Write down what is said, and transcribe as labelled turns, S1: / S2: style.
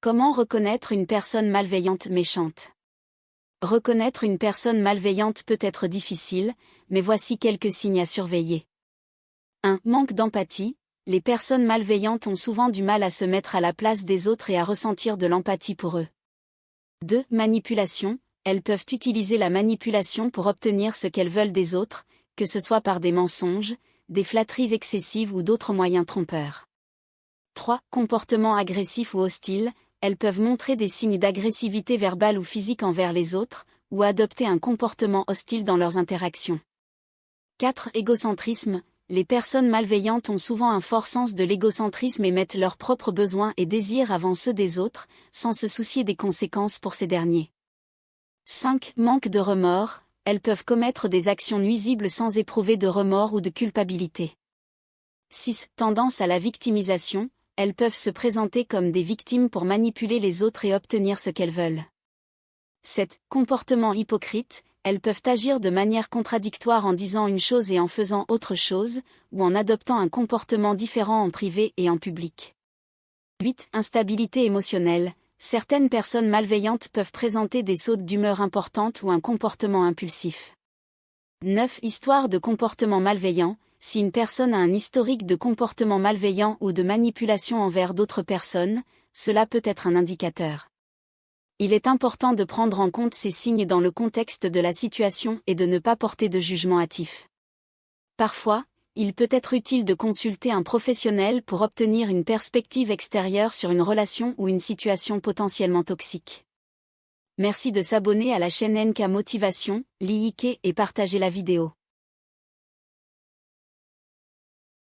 S1: Comment reconnaître une personne malveillante méchante? Reconnaître une personne malveillante peut être difficile, mais voici quelques signes à surveiller. 1. Manque d'empathie. Les personnes malveillantes ont souvent du mal à se mettre à la place des autres et à ressentir de l'empathie pour eux. 2. Manipulation. Elles peuvent utiliser la manipulation pour obtenir ce qu'elles veulent des autres, que ce soit par des mensonges, des flatteries excessives ou d'autres moyens trompeurs. 3. Comportement agressif ou hostile. Elles peuvent montrer des signes d'agressivité verbale ou physique envers les autres, ou adopter un comportement hostile dans leurs interactions. 4. Égocentrisme. Les personnes malveillantes ont souvent un fort sens de l'égocentrisme et mettent leurs propres besoins et désirs avant ceux des autres, sans se soucier des conséquences pour ces derniers. 5. Manque de remords. Elles peuvent commettre des actions nuisibles sans éprouver de remords ou de culpabilité. 6. Tendance à la victimisation. Elles peuvent se présenter comme des victimes pour manipuler les autres et obtenir ce qu'elles veulent. 7. Comportement hypocrite. Elles peuvent agir de manière contradictoire en disant une chose et en faisant autre chose, ou en adoptant un comportement différent en privé et en public. 8. Instabilité émotionnelle. Certaines personnes malveillantes peuvent présenter des sautes d'humeur importantes ou un comportement impulsif. 9. Histoire de comportement malveillant. Si une personne a un historique de comportement malveillant ou de manipulation envers d'autres personnes, cela peut être un indicateur. Il est important de prendre en compte ces signes dans le contexte de la situation et de ne pas porter de jugement hâtif. Parfois, il peut être utile de consulter un professionnel pour obtenir une perspective extérieure sur une relation ou une situation potentiellement toxique. Merci de s'abonner à la chaîne NK Motivation, liker et partager la vidéo.